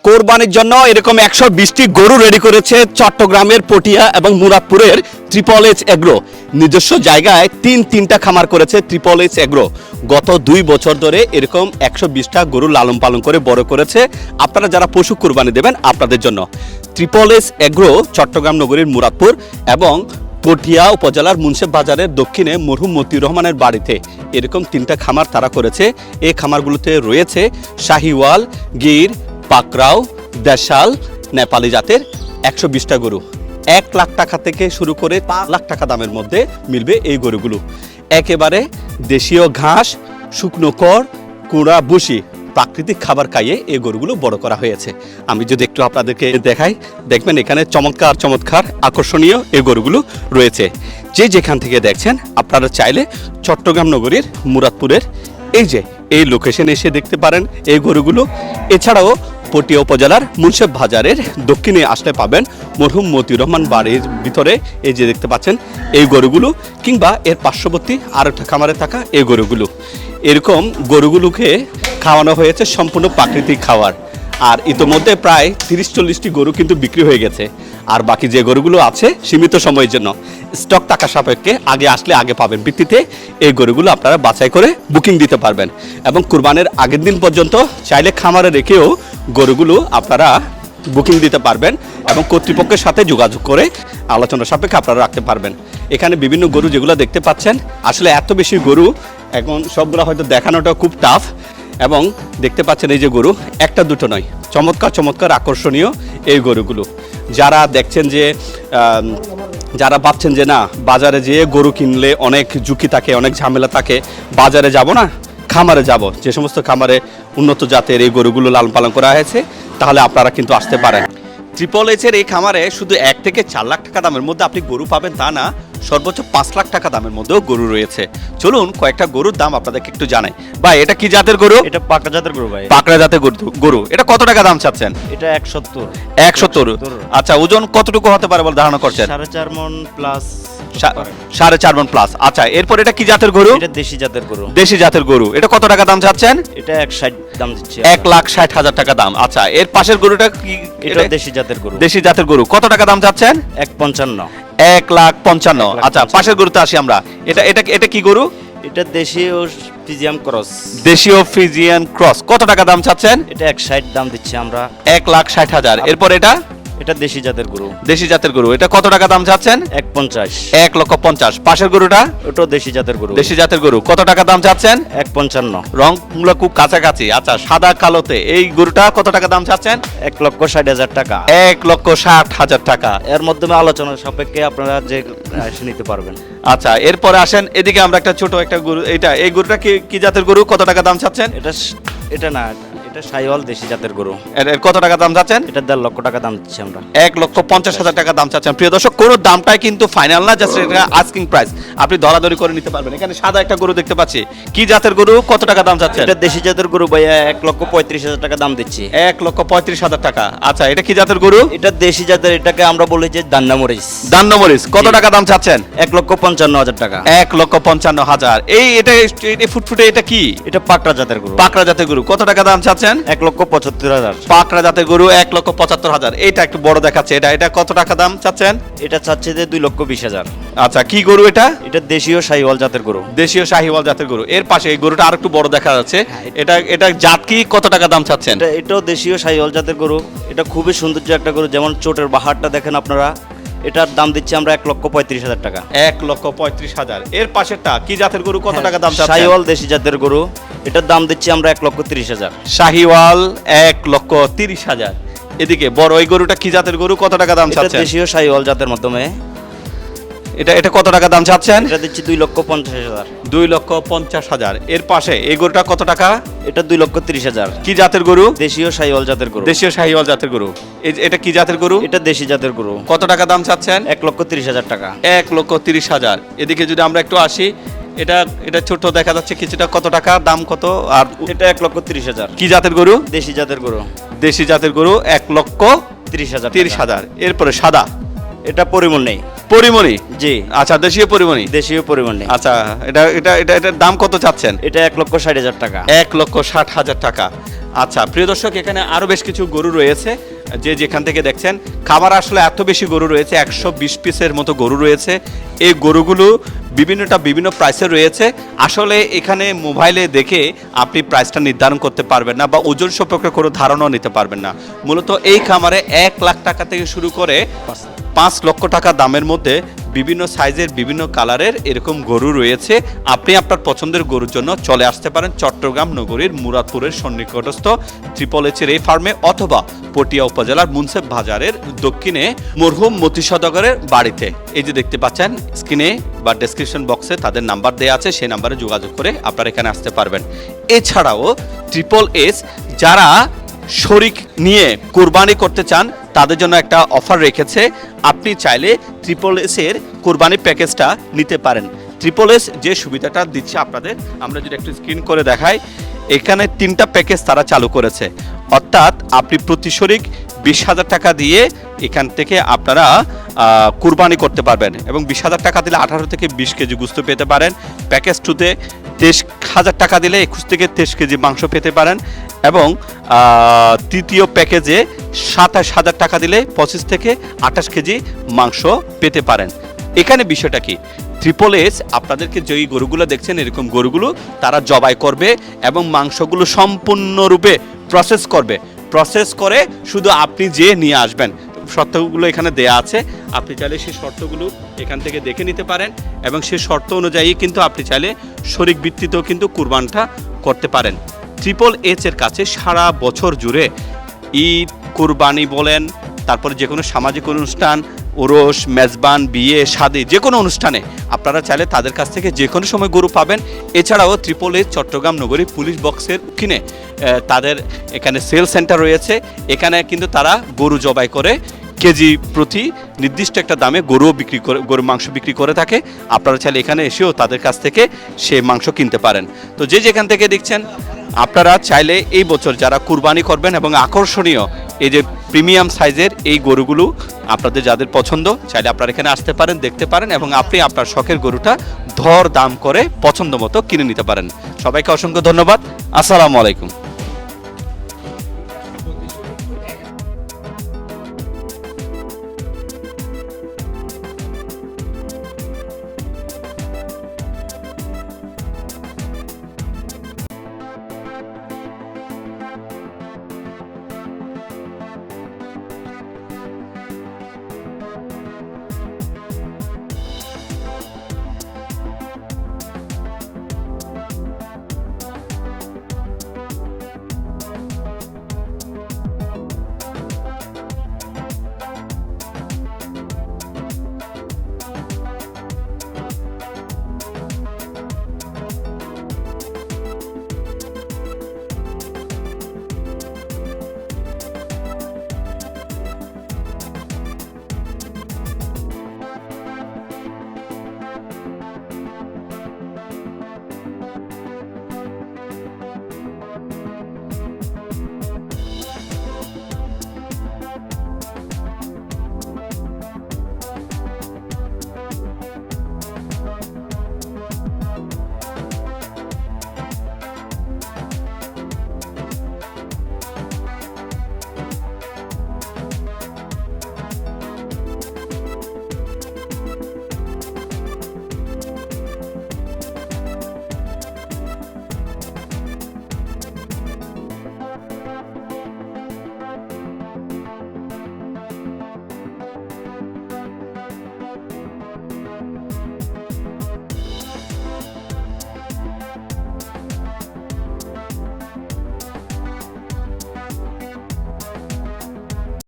কোরবানির জন্য এরকম 120টি গরু রেডি করেছে চট্টগ্রামের পটিয়া এবং মুরাদপুরের ট্রিপল এইচ এগ্রো। নিজস্ব জায়গায় তিনটা খামার করেছে ট্রিপল এইচ এগ্রো। গত 2 বছর ধরে এরকম 120টা গরু লালন পালন করে বড় করেছে। আপনারা যারা পশু কোরবানি দেবেন আপনাদের জন্য ট্রিপল এইচ এগ্রো চট্টগ্রাম নগরীর মুরাদপুর এবং পটিয়া উপজেলার মুন্সেফ বাজারের দক্ষিণে মরহুম মতিউর রহমানের বাড়িতে এরকম 3টা খামার তারা করেছে। এই খামারগুলোতে রয়েছে শাহিওয়াল, গির, পাকরাও, দেশাল, নেপালি জাতের 120টা গরু। 1 লাখ টাকা থেকে শুরু করে 5 লাখ টাকা দামের মধ্যে মিলবে এই গরুগুলো। একেবারে দেশীয় ঘাস, শুকনো খড়, কুড়া, বুসি, প্রাকৃতিক খাবার খাইয়ে এই গরুগুলো বড় করা হয়েছে। আমি যদি একটু আপনাদেরকে দেখাই, দেখবেন এখানে চমৎকার আকর্ষণীয় এই গরুগুলো রয়েছে। যে যেখান থেকে দেখছেন আপনারা চাইলে চট্টগ্রাম নগরীর মুরাদপুরের এই লোকেশনে এসে দেখতে পারেন এই গরুগুলো। এছাড়াও পটিয়া উপজেলার মুন্সেফ বাজারের দক্ষিণে আসলে পাবেন মরহুম মতিউর রহমান বাড়ির ভিতরে এই যে দেখতে পাচ্ছেন এই গরুগুলো, কিংবা এর পার্শ্ববর্তী আরেকটা খামারে থাকা এই গরুগুলো। এরকম গরুগুলোকে খাওয়ানো হয়েছে সম্পূর্ণ প্রাকৃতিক খাবার। আর ইতোমধ্যে প্রায় 30-40টি গরু কিন্তু বিক্রি হয়ে গেছে। আর বাকি যে গরুগুলো আছে সীমিত সময়ের জন্য স্টক টাকা সাপেক্ষে আগে আসলে আগে পাবেন ভিত্তিতে এই গরুগুলো আপনারা বাছাই করে বুকিং দিতে পারবেন। এবং কুরবানের আগের দিন পর্যন্ত চাইলে খামারে রেখেও গরুগুলো আপনারা বুকিং দিতে পারবেন এবং কর্তৃপক্ষের সাথে যোগাযোগ করে আলোচনা সাপেক্ষে আপনারা রাখতে পারবেন। এখানে বিভিন্ন গরু যেগুলো দেখতে পাচ্ছেন, আসলে এত বেশি গরু এখন সবগুলো হয়তো দেখানোটা খুব টাফ। এবং দেখতে পাচ্ছেন এই যে গরু একটা দুটো নয়, চমৎকার আকর্ষণীয় এই গরুগুলো। যারা দেখছেন যে যারা ভাবছেন যে না বাজারে যেয়ে গরু কিনলে অনেক ঝুঁকি থাকে, অনেক ঝামেলা থাকে, বাজারে যাব না খামারে যাব, যে সমস্ত খামারে উন্নত জাতের এই গরুগুলো লালন পালন করা হয়েছে, তাহলে আপনারা কিন্তু আসতে পারেন। ট্রিপল এইচের এই খামারে শুধু 1 থেকে 4 লাখ টাকা দামের মধ্যে আপনি গরু পাবেন তা না, সর্বোচ্চ 5 লাখ টাকা দামের মধ্যেও গরু রয়েছে। চলুন কয়েকটা গরুর দাম আপনাদেরকে একটু জানাই। ভাই এটা কি জাতের গরু? এটা পাকড়া জাতের গরু ভাই। পাকড়া জাতের গরু। এটা কত টাকা দাম চাচ্ছেন? এটা 170। 170। আচ্ছা, ওজন কতটুকু হতে পারে বলে ধারণা করছেন? 4.5 মণ প্লাস। 4.5 মণ প্লাস। আচ্ছা, এরপর এটা কি জাতের গরু? এটা দেশি জাতের গরু। দেশি জাতের গরু। এটা কত টাকা দাম চাচ্ছেন? এটা 160 দাম দিচ্ছি। 1,60,000 টাকা দাম। আচ্ছা, এর পাশের গরুটা কি? এটা দেশি জাতের গরু। দেশি জাতের গরু। কত টাকা দাম চাচ্ছেন? 155। 1,55,000। আচ্ছা, পাশের গরুতে আসি আমরা। এটা কি গরু? এটা দেশীয় ফ্রিজিয়ান ক্রস। দেশীয় ফ্রিজিয়ান ক্রস। কত টাকা দাম চাচ্ছেন? এটা 160 দাম দিচ্ছি আমরা। 1,60,000। এরপর এটা? এটা দেশি জাতের গরু। দেশি জাতের গরু। এটা কত টাকা দাম চাচ্ছেন? 150। 1,50,000। পাশের গরুটা? ওটাও দেশি জাতের গরু। দেশি জাতের গরু। কত টাকা দাম চাচ্ছেন? 155। রংগুলো খুব কাছাকাছি। আচ্ছা, সাদা কালোতে এই গরুটা কত টাকা দাম চাচ্ছেন? 1,60,000 টাকা। 1,60,000 টাকা। এর মাধ্যমে আলোচনার সাপেক্ষে আপনারা যে এসে নিতে পারবেন। আচ্ছা, এরপরে আসেন এদিকে আমরা একটা ছোট একটা গরু। এই গরুটা কি জাতের গরু? কত টাকা দাম চাচ্ছেন? এটা না, এটা শাহিওয়াল দেশি জাতের গরু। এর কত টাকা দাম চাচ্ছেন? এটা 1.5 লক্ষ টাকা দাম দিচ্ছি আমরা। 1,50,000 টাকা দাম চাচ্ছেন। প্রিয় দর্শক, কোনো দামটাই কিন্তু ফাইনাল না, জাস্ট এটা আস্কিং প্রাইস। আপনি দরাদরি করে নিতে পারবেন। এখানে সাদা একটা গরু দেখতে পাচ্ছি। কি জাতের গরু? কত টাকা দাম চাচ্ছেন? এটা দেশি জাতের গরু ভাইয়া, 1,35,000 টাকা দাম দিচ্ছি। 1,35,000 টাকা। আচ্ছা, এটা কি জাতের গরু? এটা দেশি জাতের, এটাকে আমরা বলি যে দান্নামরিচ। দান্নমরিচ। কত টাকা দাম চাচ্ছেন? 1,55,000 টাকা। 1,55,000। এটা ফুটফুটে এটা কি? এটা পাকড়া জাতের গরু। পাকড়া জাতের গরু। কত টাকা দাম চাচ্ছেন? 1,75,000। পাকড়া জাতের গরু 1,75,000। এইটা একটু বড় দেখাচ্ছে। এটা কত টাকা দাম চাচ্ছেন? এটা চাচ্ছে যে 2,20,000। আচ্ছা, কি গরু এটা? এটা দেশীয় শাহিওয়াল জাতের গরু। দেশীয় শাহিওয়াল জাতের গরু। এর পাশে এই গরুটা আরেকটু বড় দেখা যাচ্ছে। এটা জাত কি? কত টাকা দাম চাচ্ছেন? এটাও দেশীয় শাহিওয়াল জাতের গরু। এটা খুবই সৌন্দর্য একটা গরু, যেমন চোটের বাহারটা দেখেন আপনারা। এটার দাম দিচ্ছি আমরা 1,35,000 টাকা। 1,35,000। এর পাশেরটা কি জাতের গরু? কত টাকা দাম চাচ্ছেন? শাহিওয়াল দেশি জাতের গরু। এটার দাম দিচ্ছি আমরা 1,30,000। শাহিওয়াল 1,30,000। এদিকে বড় ওই গরুটা কি জাতের গরু? কত টাকা দাম এটা চাচ্ছেন? দেশীয় শাহিওয়াল জাতের মাধ্যমে। এটা কত টাকা দাম চাচ্ছেন? এটা দিচ্ছি 2,50,000। 2,50,000। এর পাশে এই গরুটা কত টাকা? এটা 2,30,000। কি জাতের গরু? দেশীয় শাহিওয়াল জাতের গরু। দেশীয় শাহিওয়াল জাতের গরু। এটা কি জাতের গরু? এটা দেশি জাতের গরু। কত টাকা দাম চাচ্ছেন? 1,30,000 টাকা। 1,30,000। এদিকে যদি আমরা একটু আসি, এটা ছোট দেখা যাচ্ছে কিছুটা। কত টাকা দাম? কত? আর এটা 1,30,000। কি জাতের গরু? দেশি জাতের গরু। দেশি জাতের গরু 1,30,000। 1,30,000। এরপরে সাদা? এটা পরিমল নেই। পরিমণি। জি। আচ্ছা, দেশীয় পরিমণি। দেশীয় পরিমল নেই। আচ্ছা, এটার দাম কত চাচ্ছেন? এটা 1,60,000 টাকা। 1,60,000 টাকা। আচ্ছা প্রিয় দর্শক, এখানে আরো বেশ কিছু গরু রয়েছে, যে যেখান থেকে দেখছেন। খামার আসলে এত বেশি গরু রয়েছে, 120 পিসের মতো গরু রয়েছে। এই গরুগুলো বিভিন্ন প্রাইসের রয়েছে। আসলে এখানে মোবাইলে দেখে আপনি প্রাইসটা নির্ধারণ করতে পারবেন না বা ওজন সম্পর্কে কোনো ধারণাও নিতে পারবেন না। মূলত এই খামারে 1 লাখ টাকা থেকে শুরু করে 5 লক্ষ টাকা দামের মধ্যে বিভিন্ন সাইজের বিভিন্ন কালারের এরকম গরু রয়েছে। আপনি আপনার পছন্দের গরুর জন্য চলে আসতে পারেন চট্টগ্রাম নগরীর মুরাদপুরের সন্নিকটস্থ ট্রিপল এইচের এই ফার্মে, অথবা পটিয়া উপজেলার মুন্সেফ বাজারের দক্ষিণে মরহুম মতি সওদাগরের বাড়িতে। এই যে দেখতে পাচ্ছেন স্ক্রিনে বা ডেসক্রিপশন বক্সে তাদের নাম্বার দেওয়া আছে, সেই নাম্বারে যোগাযোগ করে আপনারা এখানে আসতে পারবেন। এছাড়াও ট্রিপল এইচ যারা শরীক নিয়ে কোরবানি করতে চান তাদের জন্য একটা অফার রেখেছে। আপনি চাইলে ট্রিপল এস এর কোরবানি প্যাকেজটা নিতে পারেন। ট্রিপল এস যে সুবিধাটা দিচ্ছে আপনাদের, আমরা যদি একটু স্ক্রিন করে দেখাই, এখানে 3টা প্যাকেজ তারা চালু করেছে। অর্থাৎ আপনি প্রতি শরীক 20,000 টাকা দিয়ে এখান থেকে আপনারা কুরবানি করতে পারবেন, এবং 20,000 টাকা দিলে 18 থেকে 20 কেজি গোস্ত পেতে পারেন। প্যাকেজ 2তে 23,000 টাকা দিলে 21 থেকে 23 কেজি মাংস পেতে পারেন, এবং তৃতীয় প্যাকেজে 27,000 টাকা দিলে 25 থেকে 28 কেজি মাংস পেতে পারেন। এখানে বিষয়টা কি, ট্রিপল এইচ আপনাদেরকে যেই গরুগুলো দেখছেন এরকম গরুগুলো তারা জবাই করবে এবং মাংসগুলো সম্পূর্ণরূপে প্রসেস করে শুধু আপনি যে নিয়ে আসবেন। শর্তগুলো এখানে দেয়া আছে, আপনি চাইলে সেই শর্তগুলো এখান থেকে দেখে নিতে পারেন, এবং সেই শর্ত অনুযায়ী কিন্তু আপনি চাইলে শরীক ভিত্তিতেও কিন্তু কুরবানটা করতে পারেন। ট্রিপল এইচ এর কাছে সারা বছর জুড়ে ঈদ, কুরবানি বলেন, তারপরে যে কোনো সামাজিক অনুষ্ঠান, ওরস, মেজবান, বিয়ে, শাদী, যে কোনো অনুষ্ঠানে আপনারা চাইলে তাদের কাছ থেকে যে কোনো সময় গরু পাবেন। এছাড়াও ট্রিপল এইচ চট্টগ্রাম নগরী পুলিশ বক্সের কিনে তাদের এখানে সেল সেন্টার রয়েছে। এখানে কিন্তু তারা গরু জবাই করে কেজি প্রতি নির্দিষ্ট একটা দামে গরুর মাংস বিক্রি করে থাকে। আপনারা চাইলে এখানে এসেও তাদের কাছ থেকে সে মাংস কিনতে পারেন। তো যে যেখান থেকে দেখছেন, আপনারা চাইলে এই বছর যারা কুরবানি করবেন এবং আকর্ষণীয় এই যে প্রিমিয়াম সাইজের এই গরুগুলো আপনাদের যাদের পছন্দ, চাইলে আপনারা এখানে আসতে পারেন, দেখতে পারেন, এবং আপনি আপনার শখের গরুটা দর দাম করে পছন্দ মতো কিনে নিতে পারেন। সবাইকে অসংখ্য ধন্যবাদ। আসসালামু আলাইকুম।